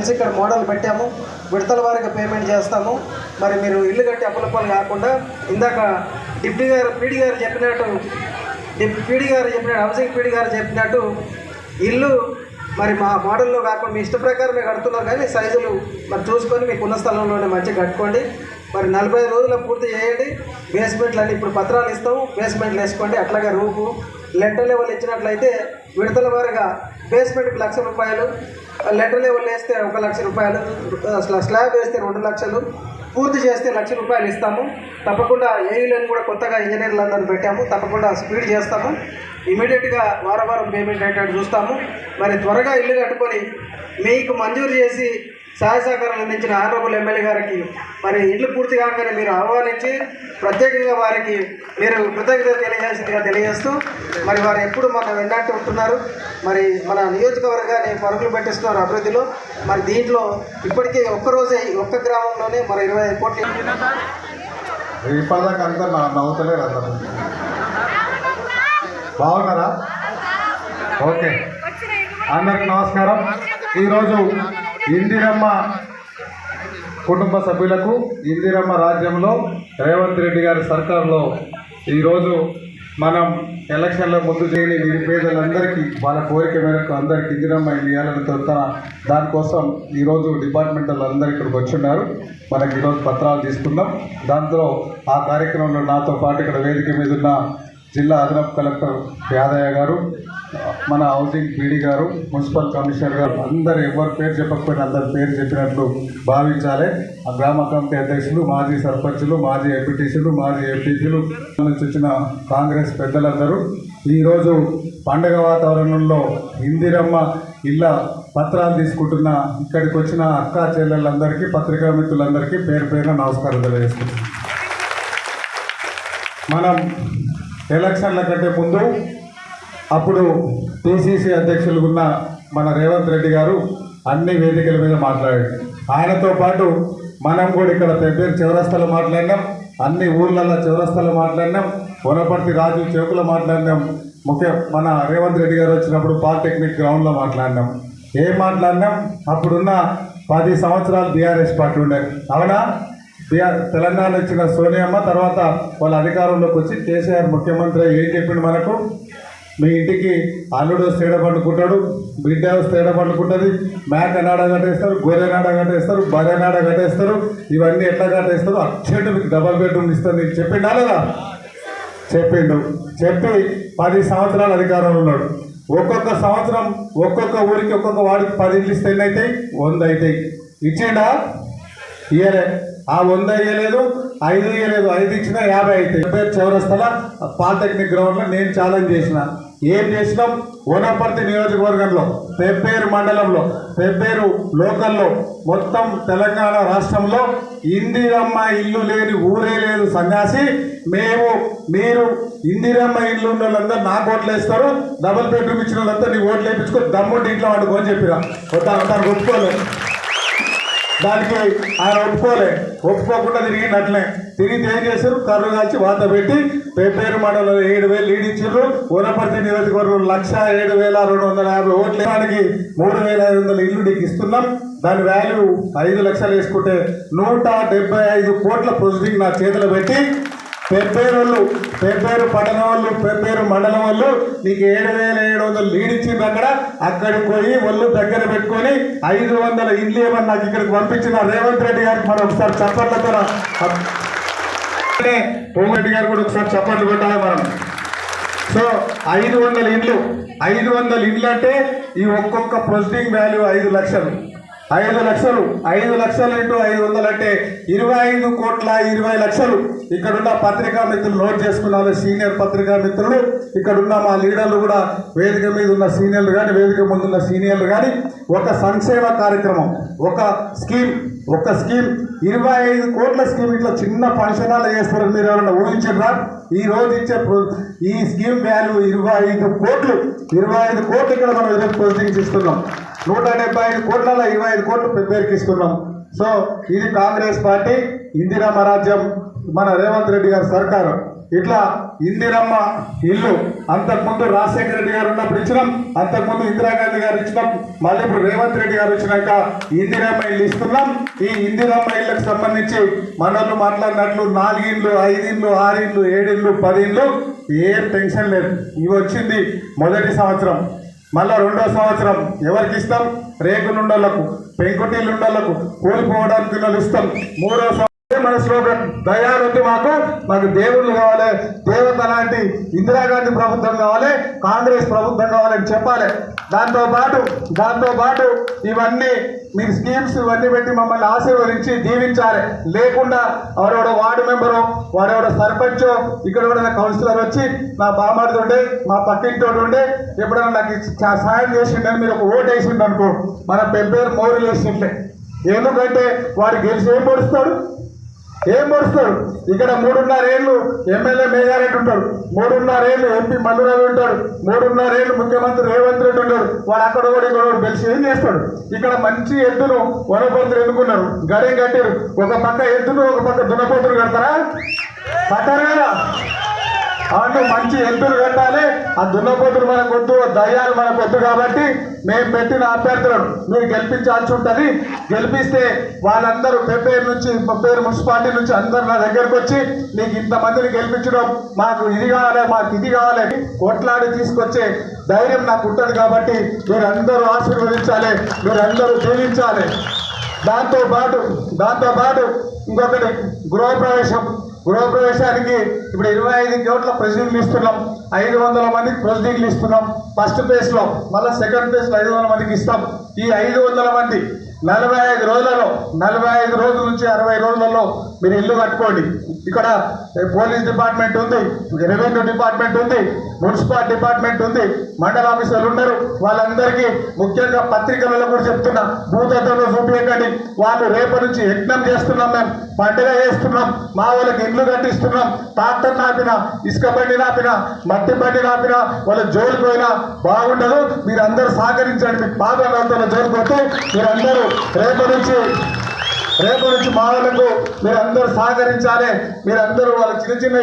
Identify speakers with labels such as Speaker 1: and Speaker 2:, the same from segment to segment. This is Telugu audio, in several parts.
Speaker 1: ఇక్కడ మోడల్ పెట్టాము, విడతల వారికి పేమెంట్ చేస్తాము. మరి మీరు ఇల్లు కట్టి అప్పులపాలు కాకుండా ఇందాక పీడీ గారు చెప్పినట్టు హౌసింగ్ పీడీ గారు చెప్పినట్టు ఇల్లు మరి మా మోడల్లో కాకుండా మీ ఇష్ట ప్రకారం మీరు కడుతున్నారు, కానీ సైజులు మరి చూసుకొని మీకు ఉన్న స్థలంలోనే మంచిగా కట్టుకోండి. మరి 45 రోజుల్లో పూర్తి చేయండి. బేస్మెంట్లు అన్నీ ఇప్పుడు పత్రాలు ఇస్తాము, బేస్మెంట్లు వేసుకోండి. అట్లాగే రూపు లెటర్ లెవెల్ ఇచ్చినట్లయితే విడతల వారిగా బేస్మెంట్కి ₹1,00,000, లెటర్ లెవెల్ వేస్తే ₹1,00,000, స్లాబ్ వేస్తే 2 లక్షలు, పూర్తి చేస్తే ₹1,00,000 ఇస్తాము. తప్పకుండా ఏఈలను కూడా కొత్తగా ఇంజనీర్లు అందరిని పెట్టాము, తప్పకుండా స్పీడ్ చేస్తాము. ఇమీడియట్గా వారం పేమెంట్ అయ్యేటట్టు చూస్తాము. మరి త్వరగా ఇల్లు కట్టుకొని మీకు మంజూరు చేసి సహాయ సహకారాలు అందించిన ఆనరబుల్ ఎమ్మెల్యే గారికి మరి ఇల్లు పూర్తి కాగానే మీరు ఆహ్వానించి ప్రత్యేకంగా వారికి మీరు కృతజ్ఞత తెలియజేస్తూ మరి వారు ఎప్పుడు మన వెన్నట్టు ఉంటున్నారు. మరి మన నియోజకవర్గాన్ని పరుగులు పెట్టిస్తున్నారు అభివృద్ధిలో. మరి దీంట్లో ఇప్పటికీ ఒక్కరోజే ఒక్క గ్రామంలోనే మరి 25 కోట్లు
Speaker 2: ఇప్పటిదాకా నవ్వుతలేరు అందరూ. బాగున్నారా? ఓకే, అందరికి నమస్కారం. ఈరోజు ఇందిరమ్మ కుటుంబ సభ్యులకు ఇందిరమ్మ రాజ్యంలో రేవంత్ రెడ్డి గారి సర్కార్లో ఈరోజు మనం ఎలక్షన్ల ముందు చేయని నిరుపేదలందరికీ వాళ్ళ కోరిక మేరకు అందరికీ ఇందిరమ్మ ఇల్లు ఇవ్వాలని దానికోసం ఈరోజు డిపార్ట్మెంటల్ అందరూ ఇక్కడికి వచ్చున్నారు. మనకి ఈరోజు పత్రాలు తీసుకున్నాం. దాంట్లో ఆ కార్యక్రమంలో నాతో పాటు ఇక్కడ వేదిక మీద ఉన్న జిల్లా అదనపు కలెక్టర్ యాదయ్య గారు, మన హౌసింగ్ పీడీ గారు, మున్సిపల్ కమిషనర్ గారు, అందరు ఎవరి పేరు చెప్పకపోయినా అందరి పేరు చెప్పినట్లు భావించాలి. ఆ గ్రామ కమిటీ అధ్యక్షులు, మాజీ సర్పంచులు, మాజీ ఎంపీటీసీలు, మాజీ ఎంపీపీలు నుంచి వచ్చిన కాంగ్రెస్ పెద్దలందరూ ఈరోజు పండుగ వాతావరణంలో ఇందిరమ్మ ఇళ్ళ పత్రాలు తీసుకుంటున్న ఇక్కడికి వచ్చిన అక్కా చెల్లెళ్ళందరికీ, పత్రికా మిత్రులందరికీ పేరు పేరున నమస్కారం తెలియజేస్తున్నాం. మనం ఎలక్షన్ల కంటే ముందు అప్పుడు పిసిసి అధ్యక్షులు ఉన్న మన రేవంత్ రెడ్డి గారు అన్ని వేదికల మీద మాట్లాడారు. ఆయనతో పాటు మనం కూడా ఇక్కడ పెబ్బేరు చౌరస్తాలో మాట్లాడినాం, అన్ని ఊర్లలో చౌరస్తాలో మాట్లాడినాం, వనపర్తి రాజు చౌకులో మాట్లాడినాం. మన రేవంత్ రెడ్డి గారు వచ్చినప్పుడు పాలిటెక్నిక్ గ్రౌండ్లో మాట్లాడినాం. ఏం మాట్లాడినాం? అప్పుడున్న 10 సంవత్సరాలు బీఆర్ఎస్ పార్టీ ఉండే, అవునా? తెలంగాణ ఇచ్చిన సోనియమ్మ తర్వాత వాళ్ళ అధికారంలోకి వచ్చి కేసీఆర్ ముఖ్యమంత్రి ఏం చెప్పిండు మనకు? మీ ఇంటికి అల్లుడు తేడ పండుకుంటాడు, బిడ్డ తేడ పండుకుంటుంది, మేక నాడ కట్టేస్తారు, గొర్రె నాడ కట్టేస్తారు, బర్రె నాడ కట్టేస్తారు. ఇవన్నీ ఎట్లా కట్టేస్తారు? అక్షండు మీకు డబల్ బెడ్రూమ్ ఇస్తారు. నీకు చెప్పిండా లేదా? చెప్పిండు. చెప్పి 10 సంవత్సరాలు అధికారంలో ఉన్నాడు. ఒక్కొక్క సంవత్సరం ఒక్కొక్క ఊరికి ఒక్కొక్క వాడికి 10 ఇళ్ళు ఇస్తే ఎన్ని అవుతాయి? 100 అవుతాయి. ఇచ్చిండా? ఇయ్యలే. ఆ 100 ఇయ్యలేదు, 5 ఇయ్యలేదు. 5 ఇచ్చినా 50 అవుతాయి. పెబ్బేరు చౌరస్తాల పాలిటెక్నిక్ గ్రౌండ్లో నేను ఛాలెంజ్ చేసిన. ఏం చేసినాం? వనపర్తి నియోజకవర్గంలో, పెబ్బేరు మండలంలో, పెబ్బేరు లోకల్లో, మొత్తం తెలంగాణ రాష్ట్రంలో ఇందిరమ్మ ఇల్లు లేని ఊరే లేదు సన్యాసి. మీరు ఇందిరమ్మ ఇల్లు ఉన్న వాళ్ళందరూ నాకు ఓట్లు వేస్తారు, డబుల్ బెడ్రూమ్ ఇచ్చిన వాళ్ళంతా నీ ఓట్లు వేయించుకొని దమ్ముంటి ఇంట్లో వండుకొని చెప్పిరా. తను ఒప్పుకోలేదు. దానికి ఆయన ఒప్పుకోకుండా తిరిగినట్లే తిరిగి ఏం చేశారు? కర్రు కాల్చి వాత పెట్టి పెబ్బేరు మండలంలో 7,000 లీడ్ ఇచ్చారు. వనపర్తి నియోజకవర్గం 1,07,250 ఓట్లు. 3,500 ఇల్లు నీకు ఇస్తున్నాం. దాని వాల్యూ 5 లక్షలు వేసుకుంటే 175 కోట్ల ప్రొసీడింగ్ నా చేతిలో పెట్టి పెబ్బేరు పట్టణం వాళ్ళు, పెబ్బేరు మండలం వాళ్ళు నీకు 7,700 లీడ్ ఇచ్చింది. అక్కడికి పోయి వాళ్ళు దగ్గర పెట్టుకొని 500 ఇల్లు ఏమన్నా నాకు ఇక్కడికి పంపించిన రేవంత్ రెడ్డి గారికి మనం ఒకసారి చప్పట్లతో, రెడ్డి గారు కూడా ఒకసారి చప్పట్లు కొట్టాలి మనం. సో 500 ఇండ్లు అంటే ఈ ఒక్కొక్క ప్రొసీడింగ్ వాల్యూ 5 లక్షలు. 5 లక్షలు ఇంటూ 500 అంటే 25,20,00,000. ఇక్కడున్న పత్రికా మిత్రులు నోట్ చేసుకున్నారు, సీనియర్ పత్రికా మిత్రులు, ఇక్కడున్న మా లీడర్లు కూడా, వేదిక మీద ఉన్న సీనియర్లు కానీ, వేదిక ముందున్న సీనియర్లు కానీ, ఒక సంక్షేమ కార్యక్రమం, ఒక స్కీమ్ 25 కోట్ల స్కీమ్ ఇట్లా చిన్న ఫంక్షన్ హాల్ చేస్తారని మీరు ఎవరైనా ఊహించారా? ఈ రోజు ఇచ్చే ఈ స్కీమ్ వాల్యూ 25 కోట్లు. 25 కోట్లు ఇక్కడ మనం ఈరోజు ప్రొసీడింగ్స్ ఇస్తున్నాం. 175 కోట్లలో 25 కోట్లు పెబ్బేరుకి ఇస్తున్నాం. సో ఇది కాంగ్రెస్ పార్టీ ఇందిరమ్మ రాజ్యం, మన రేవంత్ రెడ్డి గారి సర్కారు. ఇట్లా ఇందిరమ్మ ఇల్లు అంతకుముందు రాజశేఖర రెడ్డి గారు ఉన్నప్పుడు ఇచ్చినాం, అంతకుముందు ఇందిరాగాంధీ గారు ఇచ్చినాం, మళ్ళీ ఇప్పుడు రేవంత్ రెడ్డి గారు వచ్చినాక ఇందిరమ్మ ఇల్లు ఇస్తున్నాం. ఈ ఇందిరమ్మ ఇళ్ళకి సంబంధించి మనల్ని మాట్లాడినట్లు 4 ఇండ్లు 5 ఇండ్లు 6 ఇండ్లు 7 ఇండ్లు 10 ఇండ్లు ఏం టెన్షన్ లేదు. ఇవి వచ్చింది మొదటి సంవత్సరం. మళ్ళా 2వ సంవత్సరం ఎవరికి ఇస్తాం? రేకులుండోళ్లకు, పెంకుటిల్లుండోళ్లకు, కూలిపోవడానికి ఇస్తాం. 3వ సంవత్సరం మన స్లోగన్ దయాలొద్దు, మాకు దేవుళ్ళు కావాలి, దేవత లాంటి ఇందిరాగాంధీ ప్రభుత్వం కావాలి, కాంగ్రెస్ ప్రభుత్వం కావాలని చెప్పాలి. దాంతో పాటు ఇవన్నీ మీరు స్కీమ్స్ ఇవన్నీ పెట్టి మమ్మల్ని ఆశీర్వదించి దీవించాలి. లేకుండా ఎవరెవడో వార్డు మెంబరు, వాడెవడో సర్పంచో, ఇక్కడ కూడా కౌన్సిలర్ వచ్చి నా బామార్ది ఉండే, మా పక్కింటోడు ఉండే, ఎప్పుడైనా నాకు సాయం చేసిండని మీరు ఒక ఓటు వేసిండు అనుకో, మన పెబ్బేరు మోరులు వేసింట్లే. ఎందుకంటే వాడు గెలిచి ఏం పొడుస్తాడు? ఇక్కడ 3.5 ఏళ్ళు ఎమ్మెల్యే మేఘారెడ్డి ఉంటాడు, 3.5 ఏళ్ళు ఎంపీ మల్లురావు ఉంటాడు, 3.5 ఏళ్ళు ముఖ్యమంత్రి రేవంత్ రెడ్డి ఉంటాడు. వాడు అక్కడ కూడా ఇక్కడ గెలిచి ఏం చేస్తాడు? ఇక్కడ మంచి ఎద్దును వనపోతులు ఎన్నుకున్నారు, గడే కట్టారు. ఒక పక్క ఎద్దును ఒక పక్క దున్నపోతులు కడతారా? కట్టారు కదా. అంటే మంచి ఎద్దులు కట్టాలి. ఆ దున్నపోతులు మనకు వద్దు, దయ్యాలు మనకు వద్దు. కాబట్టి మేము పెట్టిన అభ్యర్థులను మీరు గెలిపించాల్సి ఉంటుంది. గెలిపిస్తే వాళ్ళందరూ పెబ్బేరు నుంచి, పెబ్బేరు మున్సిపాలిటీ నుంచి అందరు నా దగ్గరకు వచ్చి నీకు ఇంతమందిని గెలిపించడం, మాకు ఇది కావాలి కొట్లాడి తీసుకొచ్చే ధైర్యం నాకు ఉంటుంది. కాబట్టి మీరందరూ ఆశీర్వదించాలి, మీరందరూ దీవించాలి. దాంతో పాటు ఇంకొకటి గృహప్రవేశానికి ఇప్పుడు 25 కోట్ల ప్రొసీడింగ్లు ఇస్తున్నాం. 500 మందికి ప్రొసీడింగ్లు ఇస్తున్నాం ఫస్ట్ ఫేజ్లో. మళ్ళీ సెకండ్ ఫేజ్లో 500 మందికి ఇస్తాం. ఈ 500 మంది 45 రోజుల నుంచి 60 రోజులలో మీరు ఇల్లు కట్టుకోండి. ఇక్కడ పోలీస్ డిపార్ట్మెంట్ ఉంది, రెవెన్యూ డిపార్ట్మెంట్ ఉంది, మున్సిపల్ డిపార్ట్మెంట్ ఉంది, మండల ఆఫీసర్లు ఉన్నారు. వాళ్ళందరికీ ముఖ్యంగా పత్రికలలో కూడా చెప్తున్నా, భూతత్వంలో చూపించకండి. వాళ్ళు రేపటి నుంచి యజ్ఞం చేస్తున్నాం, మేము పండుగ చేస్తున్నాం, మా వాళ్ళకి ఇండ్లు కట్టిస్తున్నాం. ట్రాక్టర్ నాపినా, ఇసుక బండి నాపినా, మట్టి బండి నాపినా, వాళ్ళ జోలికి పోయినా బాగుండదు. మీరందరూ సహకరించండి. మీకు బాగా జోలికి పోతే మీరందరూ రేపటి నుంచి మా వాళ్ళకు మీరందరూ సహకరించాలి. మీరందరూ వాళ్ళ చిన్న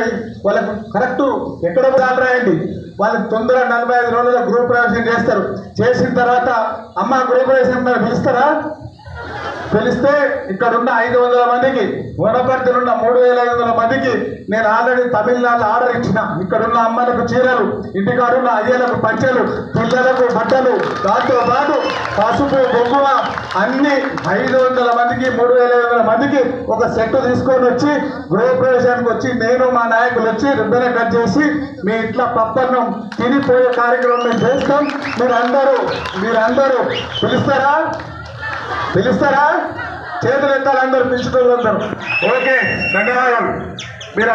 Speaker 2: వాళ్ళకు కరెక్ట్ ఎక్కడ రాయండి. వాళ్ళకి తొందరగా 45 రోజుల్లో గృహప్రవేశం చేస్తారు. చేసిన తర్వాత అమ్మ గృహప్రవేశం పిలుస్తారా? పిలిస్తే ఇక్కడ ఉన్న 500 మందికి, వనపర్తిలో ఉన్న 3500 మందికి నేను ఆల్రెడీ తమిళనాడులో ఆర్డర్ ఇచ్చిన. ఇక్కడున్న అమ్మలకు చీరలు, ఇంటికాడున్న అయ్యలకు పంచెలు, పిల్లలకు బట్టలు, దాంతో పాటు పసుపు బొగ్గువ అన్ని 500 మందికి 3500 మందికి ఒక సెట్ తీసుకొని వచ్చి గృహప్రవేశానికి వచ్చి నేను మా నాయకులు వచ్చి రిబ్బన్ కట్ చేసి మీ ఇంట్లో పప్పన్నం తినిపోయే కార్యక్రమం మేము చేస్తాం. మీరందరూ పిలుస్తారా? చేతులు ఎత్తాలి అందరూ, పిలుచుకోవాలందరూ. ఓకే, ధన్యవాదాలు. మీరు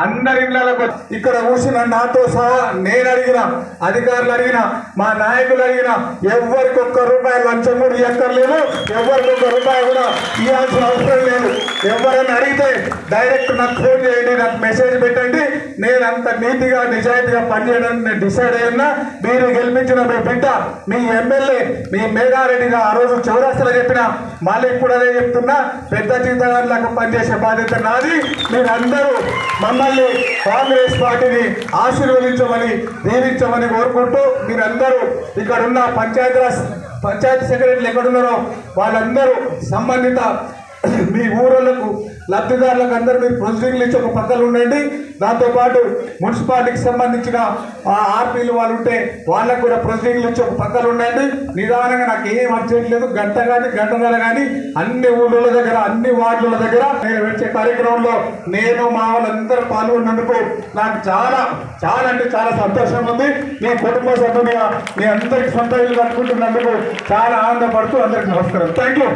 Speaker 2: అందరి ఇళ్ళకు ఇక్కడ కూర్చున్న నాతో సహా నేను అడిగిన, అధికారులు అడిగిన, మా నాయకులు అడిగిన, ఎవరికి ₹1 లంచం కూడా ఇవ్వక్కర్లేదు, ఎవరికి ₹1 కూడా ఇవ్వాల్సిన అవసరం లేదు. ఎవరైనా అడిగితే డైరెక్ట్ నాకు ఫోన్ చేయండి, నాకు మెసేజ్ పెట్టండి. నేను అంత నీతిగా నిజాయితీగా పనిచేయడానికి నేను డిసైడ్ అయ్యా. మీరు గెలిపించిన మీ బిడ్డ, మీ ఎమ్మెల్యే, మీ మేఘారెడ్డిగా ఆ రోజు చౌరస్తలో చెప్పిన, మళ్ళీ ఇప్పుడు అదే చెప్తున్నా, పెద్ద జీతగాళ్ళకు పనిచేసే బాధ్యత నాది. మీరందరూ మమ్మల్ని కాంగ్రెస్ పార్టీని ఆశీర్వదించమని దీవించమని కోరుకుంటూ, మీరందరూ ఇక్కడ ఉన్న పంచాయతీ సెక్రటరీలు ఎక్కడున్నారో వాళ్ళందరూ సంబంధిత మీ ఊళ్ళకు లబ్ధిదారులకు అందరూ మీరు ప్రొసీడింగ్లు ఇచ్చి ఒక పక్కన ఉండండి. దాంతోపాటు మున్సిపాలిటీకి సంబంధించిన ఆర్పీలు వాళ్ళు ఉంటే వాళ్ళకు కూడా ప్రొసీడింగ్లు ఇచ్చి ఒక పక్కన ఉండండి. నిదానంగా నాకు ఏం అర్జెంట్ గంట కానీ గంటన్నర కానీ అన్ని ఊళ్ళ దగ్గర, అన్ని వార్డుల దగ్గర నేను వచ్చే కార్యక్రమంలో నేను మా వాళ్ళందరూ పాల్గొన్నందుకు నాకు చాలా అంటే చాలా సంతోషంగా ఉంది. మీ కుటుంబ సభ్యునిగా మీ అందరికి సొంత ఇల్లు కట్టుకుంటున్నందుకు చాలా ఆనందపడుతూ అందరికి నమస్కారం. Thank you.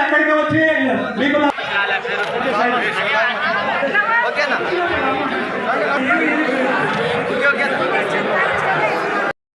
Speaker 2: అక్కడికి వచ్చి మీకు